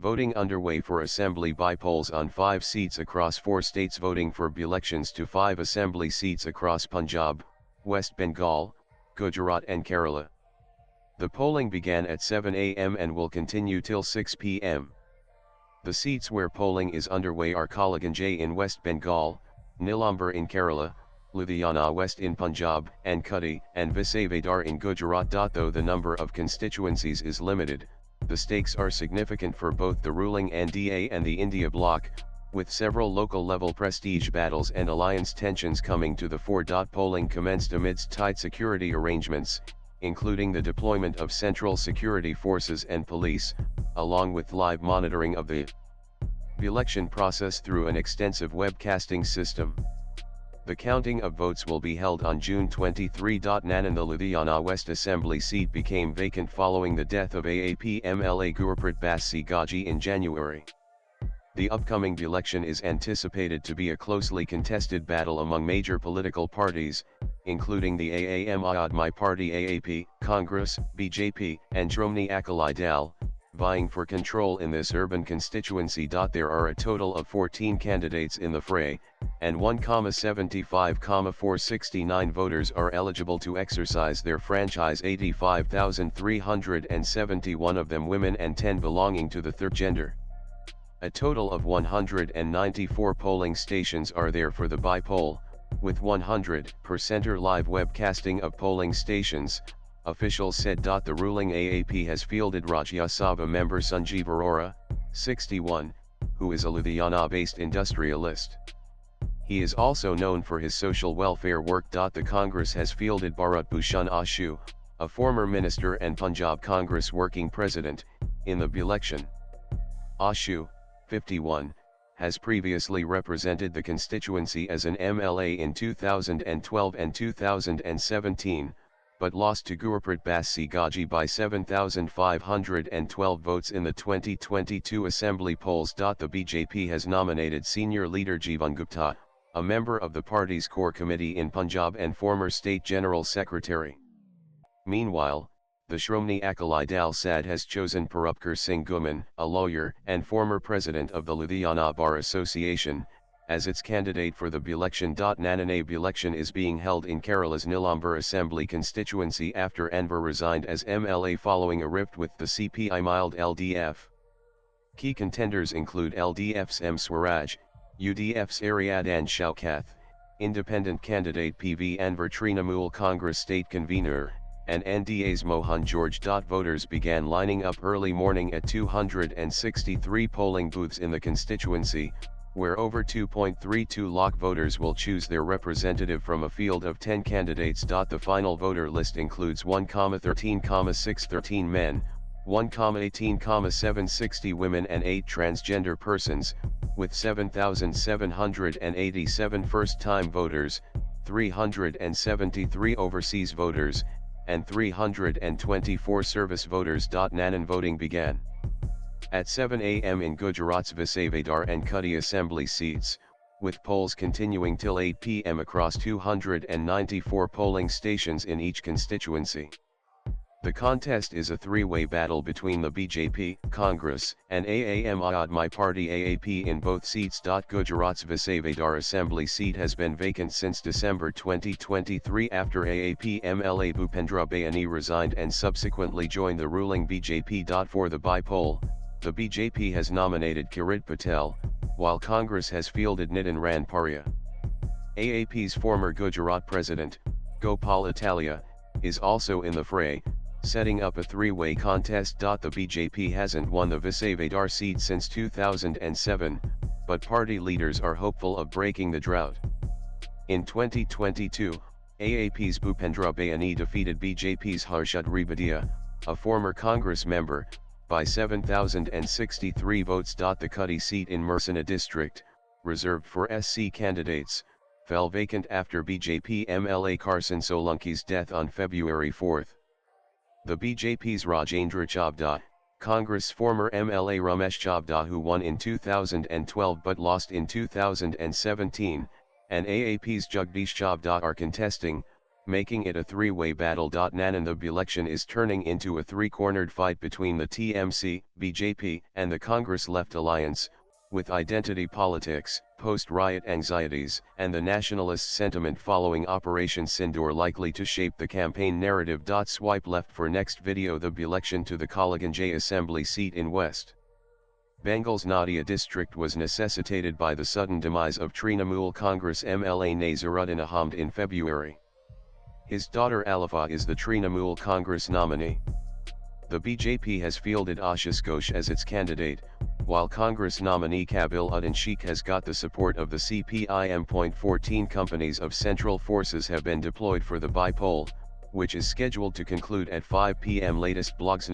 Voting underway for assembly bypolls on 5 seats across 4 states. Voting for elections to 5 assembly seats across Punjab, West Bengal, Gujarat and Kerala. The polling began at 7 a.m. and will continue till 6 p.m. The seats where polling is underway are Kaliganj in West Bengal, Nilambar in Kerala, Ludhiana West in Punjab, and Kutty and Visavadar in Gujarat. Though the number of constituencies is limited, the stakes are significant for both the ruling NDA and the India bloc, with several local-level prestige battles and alliance tensions coming to the fore. Polling commenced amidst tight security arrangements, including the deployment of central security forces and police, along with live monitoring of the election process through an extensive webcasting system. The counting of votes will be held on June 23. Nanan. The Ludhiana West Assembly seat became vacant following the death of AAP MLA Gurpreet Bassi Gaji in January. The upcoming election is anticipated to be a closely contested battle among major political parties, including the Aam Aadmi Party AAP, Congress, BJP, and Shromani Akali Dal, vying for control in this urban constituency. There are a total of 14 candidates in the fray, and 1,75,469 voters are eligible to exercise their franchise. 85,371 of them women and 10 belonging to the third gender. A total of 194 polling stations are there for the bypoll, with 100% live webcasting of polling stations, officials said. The ruling AAP has fielded Rajya Sabha member Sanjeev Arora, 61, who is a Ludhiana-based industrialist. He is also known for his social welfare work. The Congress has fielded Bharat Bhushan Ashu, a former minister and Punjab Congress working president, in the election. Ashu, 51, has previously represented the constituency as an MLA in 2012 and 2017, but lost to Gurpreet Bassi Gaji by 7,512 votes in the 2022 assembly polls. The BJP has nominated senior leader Jivan Gupta, a member of the party's core committee in Punjab and former state general secretary. Meanwhile, the Shromani Akali Dal SAD has chosen Parupkar Singh Guman, a lawyer and former president of the Ludhiana Bar Association, as its candidate for the election. Nanan. Election is being held in Kerala's Nilambar Assembly constituency after Anwar resigned as MLA following a rift with the CPI-mild LDF. Key contenders include LDF's M. Swaraj, UDF's Ariadan Shaukath, independent candidate PV Anwar Trinamool Congress state convener, and NDA's Mohan George. Voters began lining up early morning at 263 polling booths in the constituency, where over 2.32 lakh voters will choose their representative from a field of 10 candidates. The final voter list includes 1,13,613 men, 1,18,760 women and 8 transgender persons, with 7,787 first-time voters, 373 overseas voters, and 324 service voters. Nanan. Voting began at 7 a.m. in Gujarat's Visavadar and Kutty assembly seats, with polls continuing till 8 p.m. across 294 polling stations in each constituency. The contest is a three-way battle between the BJP, Congress, and Aam Aadmi Party AAP in both seats. Gujarat's Visavadar assembly seat has been vacant since December 2023 after AAP MLA Bhupendra Bayani resigned and subsequently joined the ruling BJP. For the bypoll, the BJP has nominated Kirit Patel, while Congress has fielded Nitin Ranparia. AAP's former Gujarat president, Gopal Italia, is also in the fray, setting up a three-way contest. The BJP hasn't won the Visavadar seat since 2007, but party leaders are hopeful of breaking the drought. In 2022, AAP's Bhupendra Bayani defeated BJP's Harshad Ribadia, a former Congress member, by 7,063 votes. The Kutty seat in Mersana district, reserved for SC candidates, fell vacant after BJP MLA Carson Solanki's death on February 4. The BJP's Rajendra Chabda, Congress former MLA Ramesh Chabda, who won in 2012 but lost in 2017, and AAP's Jagdish Chabda are contesting, making it a three-way battle. Nanan, the election is turning into a three-cornered fight between the TMC, BJP, and the Congress Left Alliance, with identity politics, post-riot anxieties, and the nationalist sentiment following Operation Sindoor likely to shape the campaign narrative. Swipe left for next video. The election to the Kaliganj Assembly seat in West Bengal's Nadia district was necessitated by the sudden demise of Trinamool Congress MLA Nazaruddin Ahmed in February. His daughter Alifa is the Trinamool Congress nominee. The BJP has fielded Ashish Ghosh as its candidate, while Congress nominee Kabil Uddin Sheikh has got the support of the CPIM. 14 companies of Central Forces have been deployed for the Bypoll, which is scheduled to conclude at 5 p.m. Latest blogs.